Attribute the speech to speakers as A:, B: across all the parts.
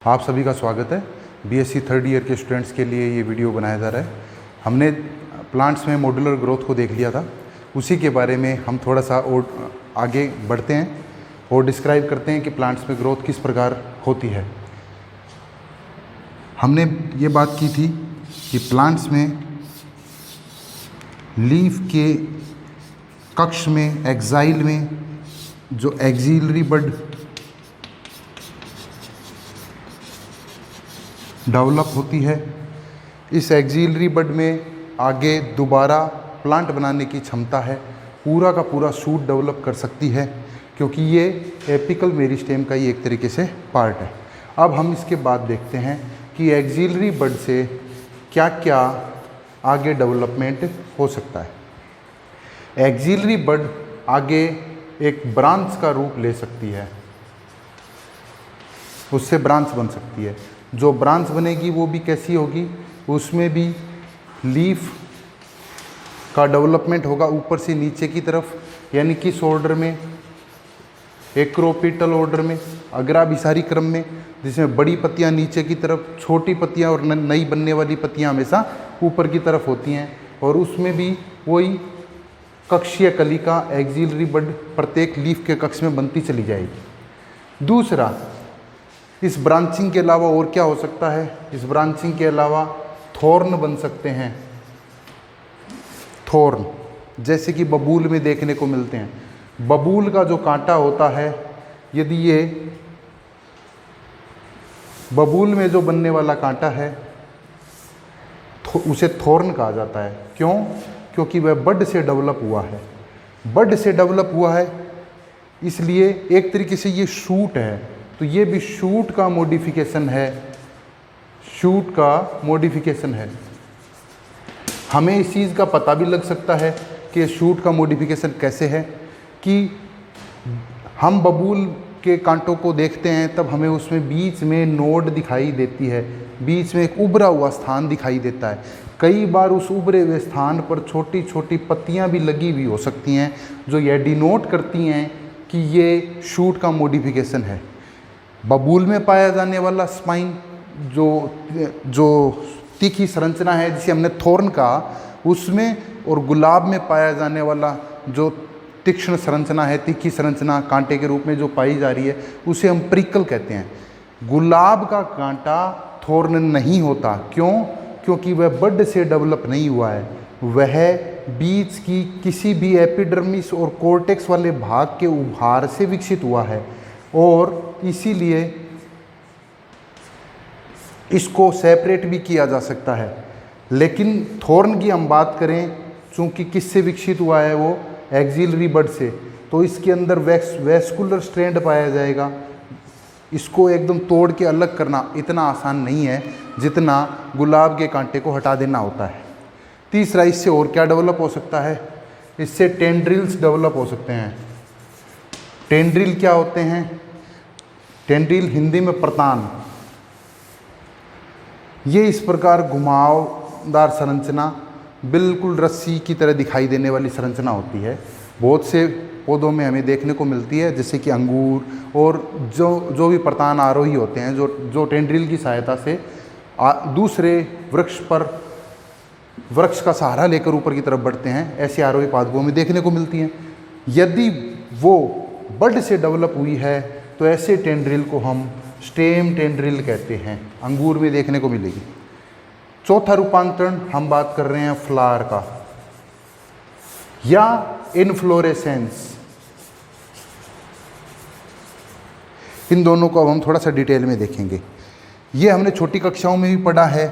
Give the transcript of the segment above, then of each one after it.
A: आप सभी का स्वागत है। बीएससी थर्ड ईयर के स्टूडेंट्स के लिए ये वीडियो बनाया जा रहा है। हमने प्लांट्स में मॉड्यूलर ग्रोथ को देख लिया था, उसी के बारे में हम थोड़ा सा और आगे बढ़ते हैं और डिस्क्राइब करते हैं कि प्लांट्स में ग्रोथ किस प्रकार होती है। हमने ये बात की थी कि प्लांट्स में लीफ के कक्ष में एक्साइल में जो एक्सिलरी बड डेवलप होती है, इस एक्सिलरी बड में आगे दोबारा प्लांट बनाने की क्षमता है, पूरा का पूरा शूट डेवलप कर सकती है, क्योंकि ये एपिकल मेरिस्टेम का ही एक तरीके से पार्ट है। अब हम इसके बाद देखते हैं कि एक्सिलरी बड से क्या क्या आगे डेवलपमेंट हो सकता है। एक्सिलरी बड आगे एक ब्रांच का रूप ले सकती है, उससे ब्रांच बन सकती है। जो ब्रांच बनेगी वो भी कैसी होगी, उसमें भी लीफ का डेवलपमेंट होगा ऊपर से नीचे की तरफ, यानी किस ऑर्डर में, एक्रोपिटल ऑर्डर में, अग्राभिसारी क्रम में, जिसमें बड़ी पत्तियां नीचे की तरफ, छोटी पत्तियां और नई बनने वाली पत्तियां हमेशा ऊपर की तरफ होती हैं। और उसमें भी वही कक्षीय कलिका एक्सिलरी बड प्रत्येक लीफ के कक्ष में बनती चली जाएगी। दूसरा, इस ब्रांचिंग के अलावा और क्या हो सकता है, इस ब्रांचिंग के अलावा थॉर्न बन सकते हैं। थॉर्न जैसे कि बबूल में देखने को मिलते हैं। बबूल का जो कांटा होता है, यदि ये बबूल में जो बनने वाला कांटा है उसे थॉर्न कहा जाता है। क्यों? क्योंकि वह बड से डेवलप हुआ है। बड से डेवलप हुआ है इसलिए एक तरीके से ये शूट है, तो ये भी शूट का मॉडिफिकेशन है। शूट का मॉडिफिकेशन है। हमें इस चीज़ का पता भी लग सकता है कि शूट का मॉडिफिकेशन कैसे है, कि हम बबूल के कांटों को देखते हैं तब हमें उसमें बीच में नोड दिखाई देती है, बीच में एक उभरा हुआ स्थान दिखाई देता है। कई बार उस उभरे हुए स्थान पर छोटी छोटी पत्तियां भी लगी हुई हो सकती हैं, जो यह डिनोट करती हैं कि ये शूट का मॉडिफिकेशन है। बबूल में पाया जाने वाला स्पाइन जो तीखी संरचना है, जिसे हमने थॉर्न कहा, उसमें, और गुलाब में पाया जाने वाला जो तीक्ष्ण संरचना है, तीखी संरचना कांटे के रूप में जो पाई जा रही है, उसे हम प्रिकल कहते हैं। गुलाब का कांटा थॉर्न नहीं होता। क्यों? क्योंकि वह बड से डेवलप नहीं हुआ है, वह बीच की किसी भी एपिडर्मिस और कोर्टेक्स वाले भाग के उभार से विकसित हुआ है, और इसीलिए इसको सेपरेट भी किया जा सकता है। लेकिन थॉर्न की हम बात करें, चूंकि किससे विकसित हुआ है, वो एक्सिलरी बड से, तो इसके अंदर वेस्कुलर स्ट्रैंड पाया जाएगा। इसको एकदम तोड़ के अलग करना इतना आसान नहीं है जितना गुलाब के कांटे को हटा देना होता है। तीसरा, इससे और क्या डेवलप हो सकता है, इससे टेंड्रिल्स डेवलप हो सकते हैं। टेंड्रिल क्या होते हैं? टेंड्रिल हिंदी में प्रतान। ये इस प्रकार घुमावदार संरचना, बिल्कुल रस्सी की तरह दिखाई देने वाली संरचना होती है। बहुत से पौधों में हमें देखने को मिलती है, जैसे कि अंगूर और जो भी प्रतान आरोही होते हैं, जो टेंड्रिल की सहायता से दूसरे वृक्ष का सहारा लेकर ऊपर की तरफ बढ़ते हैं, ऐसे आरोही पादपों में देखने को मिलती हैं। यदि वो बड से डेवलप हुई है तो ऐसे टेंड्रिल को हम स्टेम टेंड्रिल कहते हैं, अंगूर में देखने को मिलेगी। चौथा रूपांतरण हम बात कर रहे हैं फ्लावर का, या इनफ्लोरेसेंस। इन दोनों को अब हम थोड़ा सा डिटेल में देखेंगे। ये हमने छोटी कक्षाओं में भी पढ़ा है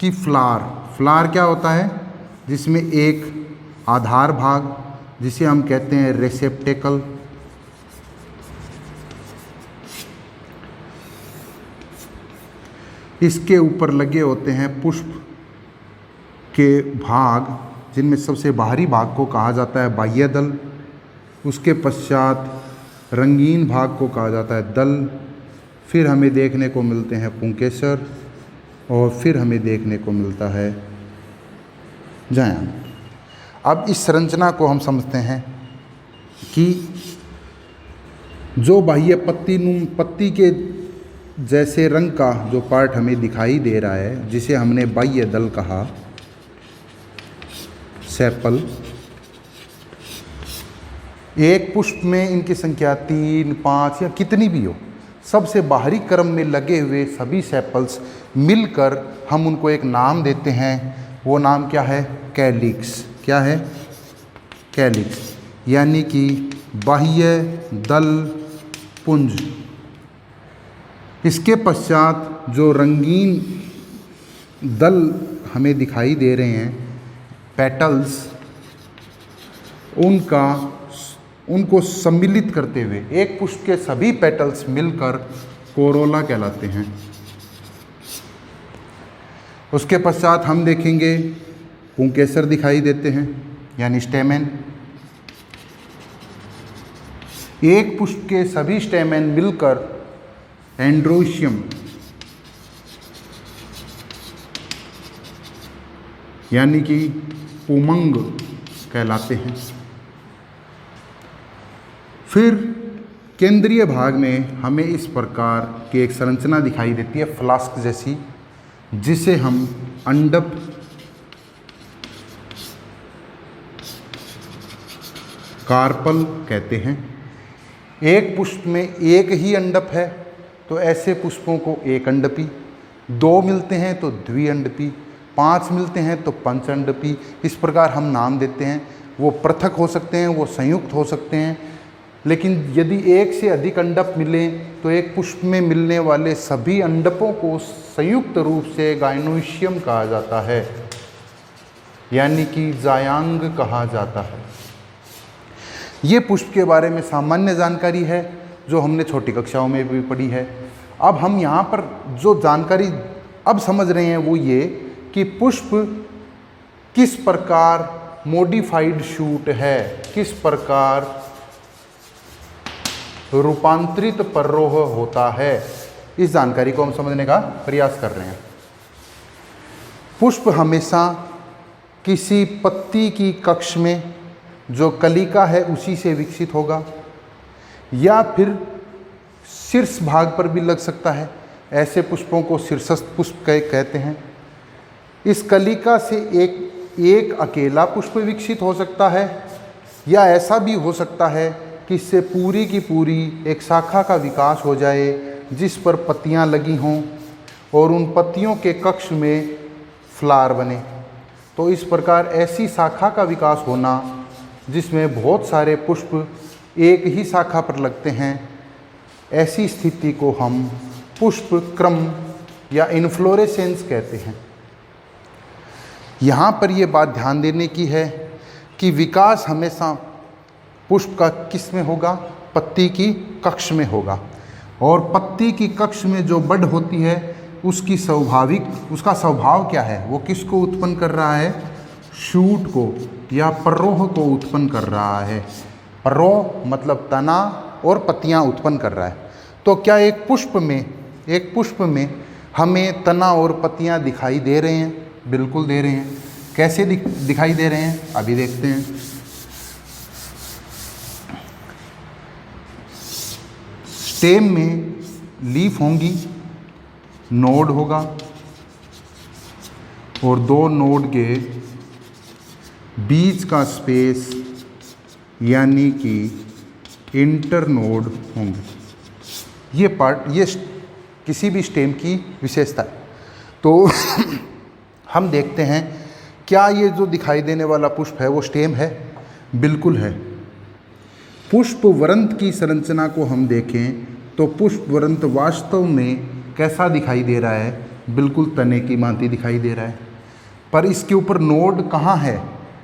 A: कि फ्लावर क्या होता है, जिसमें एक आधार भाग, जिसे हम कहते हैं रेसेप्टेकल, इसके ऊपर लगे होते हैं पुष्प के भाग, जिनमें सबसे बाहरी भाग को कहा जाता है बाह्यदल, उसके पश्चात रंगीन भाग को कहा जाता है दल, फिर हमें देखने को मिलते हैं पुंकेसर, और फिर हमें देखने को मिलता है जायन। अब इस संरचना को हम समझते हैं कि जो बाह्य पत्ती के जैसे रंग का जो पार्ट हमें दिखाई दे रहा है, जिसे हमने बाह्य दल कहा, सेपल, एक पुष्प में इनकी संख्या 3, 5 या कितनी भी हो, सबसे बाहरी क्रम में लगे हुए सभी सेपल्स मिलकर हम उनको एक नाम देते हैं। वो नाम क्या है? कैलिक्स। क्या है? कैलिक्स, यानी कि बाह्य दल पुंज। इसके पश्चात जो रंगीन दल हमें दिखाई दे रहे हैं, पेटल्स, उनको सम्मिलित करते हुए एक पुष्प के सभी पेटल्स मिलकर कोरोला कहलाते हैं। उसके पश्चात हम देखेंगे पुंकेसर दिखाई देते हैं, यानी स्टेमेन। एक पुष्प के सभी स्टेमेन मिलकर एंड्रोशियम, यानी कि पुमंग कहलाते हैं। फिर केंद्रीय भाग में हमें इस प्रकार की एक संरचना दिखाई देती है, फ्लास्क जैसी, जिसे हम अंडप कार्पल कहते हैं। एक पुष्प में एक ही अंडप है तो ऐसे पुष्पों को एक अंडपी, 2 मिलते हैं तो द्विअंडपी, 5 मिलते हैं तो पंचअंडपी। इस प्रकार हम नाम देते हैं। वो पृथक हो सकते हैं, वो संयुक्त हो सकते हैं, लेकिन यदि एक से अधिक अंडप मिलें तो एक पुष्प में मिलने वाले सभी अंडपों को संयुक्त रूप से गाइनोशियम कहा जाता है, यानी कि जायांग कहा जाता है। ये पुष्प के बारे में सामान्य जानकारी है जो हमने छोटी कक्षाओं में भी पढ़ी है। अब हम यहाँ पर जो जानकारी अब समझ रहे हैं वो ये कि पुष्प किस प्रकार मॉडिफाइड शूट है, किस प्रकार रूपांतरित पर्रोह होता है। इस जानकारी को हम समझने का प्रयास कर रहे हैं। पुष्प हमेशा किसी पत्ती की कक्ष में जो कलिका है उसी से विकसित होगा, या फिर शीर्ष भाग पर भी लग सकता है। ऐसे पुष्पों को शीर्षस्थ पुष्प कहते हैं। इस कलिका से एक अकेला पुष्प विकसित हो सकता है, या ऐसा भी हो सकता है कि इससे पूरी की पूरी एक शाखा का विकास हो जाए जिस पर पत्तियां लगी हों और उन पत्तियों के कक्ष में फ्लावर बने। तो इस प्रकार ऐसी शाखा का विकास होना जिसमें बहुत सारे पुष्प एक ही शाखा पर लगते हैं, ऐसी स्थिति को हम पुष्प क्रम या इन्फ्लोरेसेंस कहते हैं। यहाँ पर यह बात ध्यान देने की है कि विकास हमेशा पुष्प का किस में होगा? पत्ती की कक्ष में होगा। और पत्ती की कक्ष में जो बड होती है उसका स्वभाव क्या है? वो किसको उत्पन्न कर रहा है? शूट को या पर्रोह को उत्पन्न कर रहा है। पर्रोह मतलब तना और पत्तियां उत्पन्न कर रहा है। तो क्या एक पुष्प में हमें तना और पत्तियां दिखाई दे रहे हैं? बिल्कुल दे रहे हैं। कैसे दिखाई दे रहे हैं अभी देखते हैं। स्टेम में लीफ होंगी, नोड होगा और 2 नोड के बीच का स्पेस यानी कि इंटरनोड होंगे। ये किसी भी स्टेम की विशेषता है। तो हम देखते हैं क्या ये जो दिखाई देने वाला पुष्प है वो स्टेम है? बिल्कुल है। पुष्प वृंत की संरचना को हम देखें तो पुष्प वृंत वास्तव में कैसा दिखाई दे रहा है? बिल्कुल तने की भांति दिखाई दे रहा है। पर इसके ऊपर नोड कहाँ है?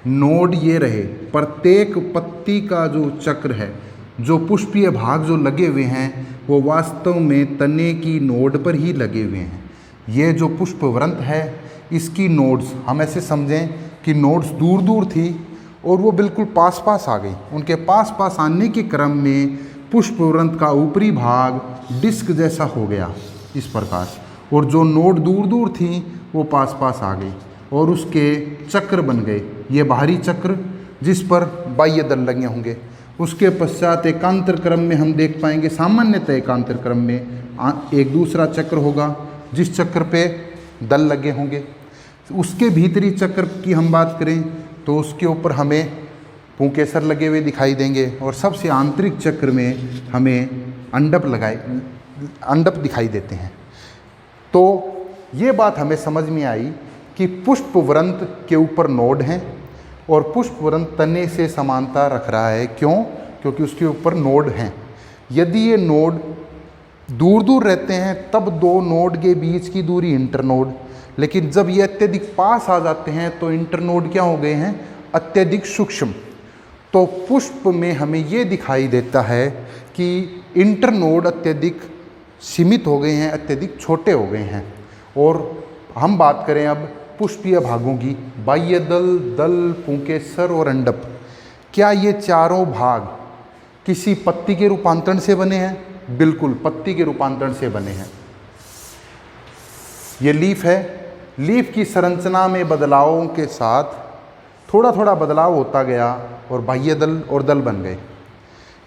A: नोड ये रहे। प्रत्येक पत्ती का जो चक्र है, जो पुष्पीय भाग जो लगे हुए हैं, वो वास्तव में तने की नोड पर ही लगे हुए हैं। ये जो पुष्प वृंत है इसकी नोड्स हम ऐसे समझें कि नोड्स दूर दूर थी और वो बिल्कुल पास पास आ गई। उनके पास पास आने के क्रम में पुष्प वृंत का ऊपरी भाग डिस्क जैसा हो गया इस प्रकार, और जो नोड दूर दूर थी वो पास पास आ गई और उसके चक्र बन गए। ये बाहरी चक्र जिस पर बाह्य दल लगे होंगे, उसके पश्चात एकांतर क्रम में हम देख पाएंगे, सामान्यतः एकांतर क्रम में एक दूसरा चक्र होगा जिस चक्र पे दल लगे होंगे। उसके भीतरी चक्र की हम बात करें तो उसके ऊपर हमें पुंकेसर लगे हुए दिखाई देंगे और सबसे आंतरिक चक्र में हमें अंडप दिखाई देते हैं। तो ये बात हमें समझ में आई कि पुष्पवृंत के ऊपर नोड हैं और पुष्पवृंत तने से समानता रख रहा है। क्यों? क्योंकि उसके ऊपर नोड हैं। यदि ये नोड दूर दूर रहते हैं तब दो नोड के बीच की दूरी इंटरनोड, लेकिन जब ये अत्यधिक पास आ जाते हैं तो इंटरनोड क्या हो गए हैं? अत्यधिक सूक्ष्म। तो पुष्प में हमें ये दिखाई देता है कि इंटरनोड अत्यधिक सीमित हो गए हैं, अत्यधिक छोटे हो गए हैं। और हम बात करें अब पुष्पीय भागों की, बाह्य दल, दल, पुंकेसर और अंडप, क्या ये चारों भाग किसी पत्ती के रूपांतरण से बने हैं? बिल्कुल, पत्ती के रूपांतरण से बने हैं। ये लीफ है, लीफ की संरचना में बदलावों के साथ थोड़ा थोड़ा बदलाव होता गया और बाह्य दल और दल बन गए।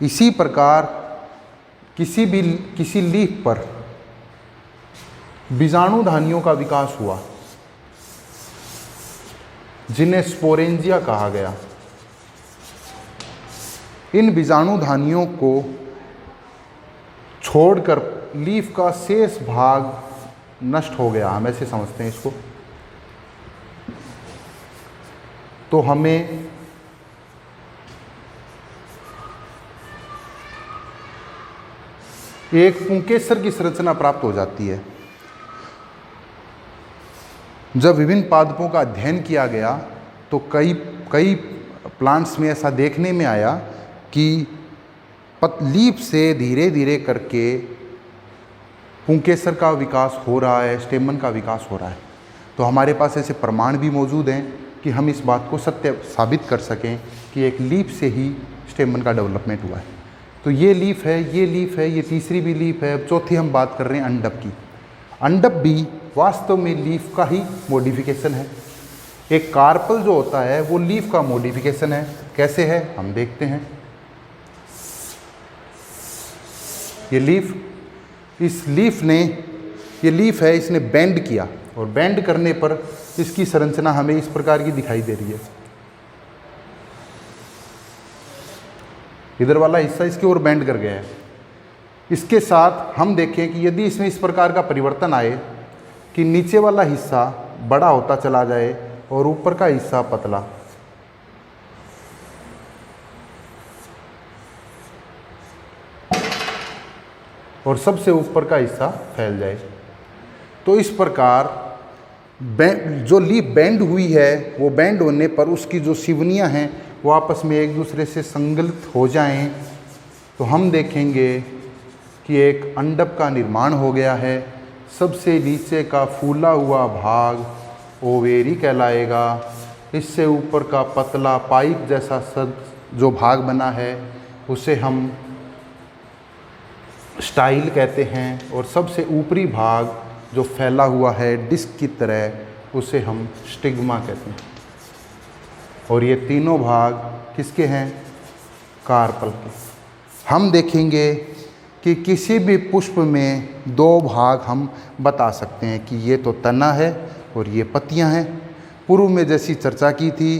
A: इसी प्रकार किसी लीफ पर बीजाणुधानियों का विकास हुआ जिन्हें स्पोरेंजिया कहा गया। इन बीजाणुधानियों को छोड़कर लीफ का शेष भाग नष्ट हो गया, हम ऐसे समझते हैं इसको। तो हमें एक पुंकेसर की संरचना प्राप्त हो जाती है। जब विभिन्न पादपों का अध्ययन किया गया तो कई प्लांट्स में ऐसा देखने में आया कि लीफ से धीरे धीरे करके पुंकेसर का विकास हो रहा है, स्टेमन का विकास हो रहा है। तो हमारे पास ऐसे प्रमाण भी मौजूद हैं कि हम इस बात को सत्य साबित कर सकें कि एक लीफ से ही स्टेमन का डेवलपमेंट हुआ है। तो ये लीफ है, ये लीफ है, ये तीसरी भी लीफ है। अब चौथी हम बात कर रहे हैं अंडप की। अंडप भी वास्तव में लीफ का ही मॉडिफिकेशन है। एक कार्पल जो होता है वो लीफ का मॉडिफिकेशन है। कैसे है हम देखते हैं। ये लीफ, इस लीफ ने, ये लीफ है, इसने बेंड किया और बेंड करने पर इसकी संरचना हमें इस प्रकार की दिखाई दे रही है। इधर वाला हिस्सा इसकी ओर बेंड कर गया है। इसके साथ हम देखें कि यदि इसमें इस प्रकार का परिवर्तन आए कि नीचे वाला हिस्सा बड़ा होता चला जाए और ऊपर का हिस्सा पतला, और सबसे ऊपर का हिस्सा फैल जाए, तो इस प्रकार जो लीफ बेंड हुई है वो बेंड होने पर उसकी जो सिवनियाँ हैं वो आपस में एक दूसरे से संगलित हो जाएं, तो हम देखेंगे कि एक अंडप का निर्माण हो गया है। सबसे नीचे का फूला हुआ भाग ओवेरी कहलाएगा। इससे ऊपर का पतला पाइप जैसा जो भाग बना है उसे हम स्टाइल कहते हैं, और सबसे ऊपरी भाग जो फैला हुआ है डिस्क की तरह उसे हम स्टिग्मा कहते हैं। और ये तीनों भाग किसके हैं? कार्पल के। हम देखेंगे कि किसी भी पुष्प में दो भाग हम बता सकते हैं कि ये तो तना है और ये पत्तियां हैं। पूर्व में जैसी चर्चा की थी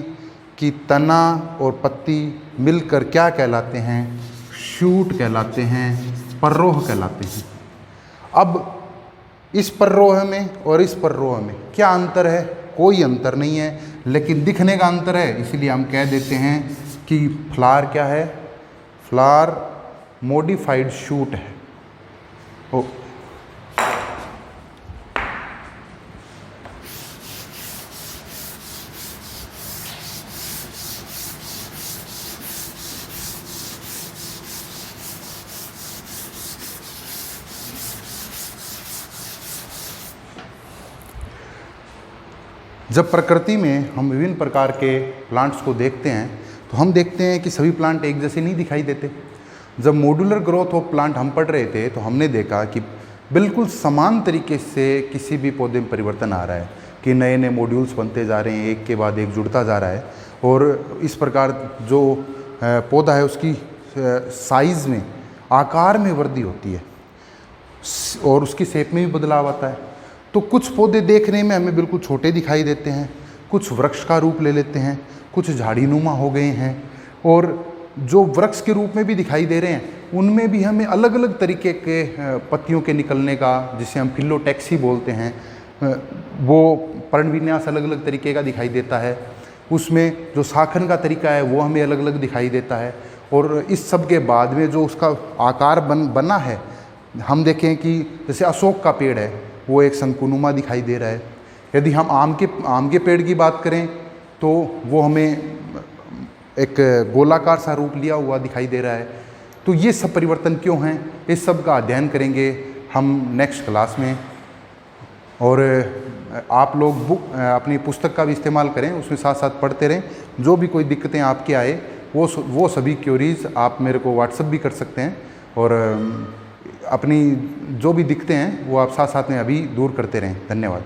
A: कि तना और पत्ती मिलकर क्या कहलाते हैं? शूट कहलाते हैं, पर्रोह कहलाते हैं। अब इस पर्रोह में और इस पर्रोह में क्या अंतर है? कोई अंतर नहीं है, लेकिन दिखने का अंतर है। इसलिए हम कह देते हैं कि फ्लावर क्या है? फ्लावर मॉडिफाइड शूट है। जब प्रकृति में हम विभिन्न प्रकार के प्लांट्स को देखते हैं तो हम देखते हैं कि सभी प्लांट एक जैसे नहीं दिखाई देते। जब मॉड्यूलर ग्रोथ ऑफ प्लांट हम पढ़ रहे थे तो हमने देखा कि बिल्कुल समान तरीके से किसी भी पौधे में परिवर्तन आ रहा है, कि नए नए मॉड्यूल्स बनते जा रहे हैं, एक के बाद एक जुड़ता जा रहा है, और इस प्रकार जो पौधा है उसकी साइज़ में, आकार में वृद्धि होती है और उसकी शेप में भी बदलाव आता है। तो कुछ पौधे देखने में हमें बिल्कुल छोटे दिखाई देते हैं, कुछ वृक्ष का रूप ले लेते हैं, कुछ झाड़ीनुमा हो गए हैं, और जो वृक्ष के रूप में भी दिखाई दे रहे हैं उनमें भी हमें अलग अलग तरीके के पत्तियों के निकलने का, जिसे हम फिलोटैक्सी बोलते हैं, वो पर्णविन्यास अलग अलग तरीके का दिखाई देता है। उसमें जो शाखन का तरीका है वो हमें अलग अलग दिखाई देता है। और इस सब के बाद में जो उसका आकार बना है, हम देखें कि जैसे अशोक का पेड़ है वो एक शंकुनुमा दिखाई दे रहा है। यदि हम आम के पेड़ की बात करें तो वो हमें एक गोलाकार सा रूप लिया हुआ दिखाई दे रहा है। तो ये सब परिवर्तन क्यों हैं, इस सब का अध्ययन करेंगे हम नेक्स्ट क्लास में। और आप लोग अपनी पुस्तक का भी इस्तेमाल करें, उसमें साथ साथ पढ़ते रहें। जो भी कोई दिक्कतें आपके आए वो सभी क्वेरीज़ आप मेरे को व्हाट्सएप भी कर सकते हैं, और अपनी जो भी दिक्कतें हैं वो आप साथ साथ में अभी दूर करते रहें। धन्यवाद।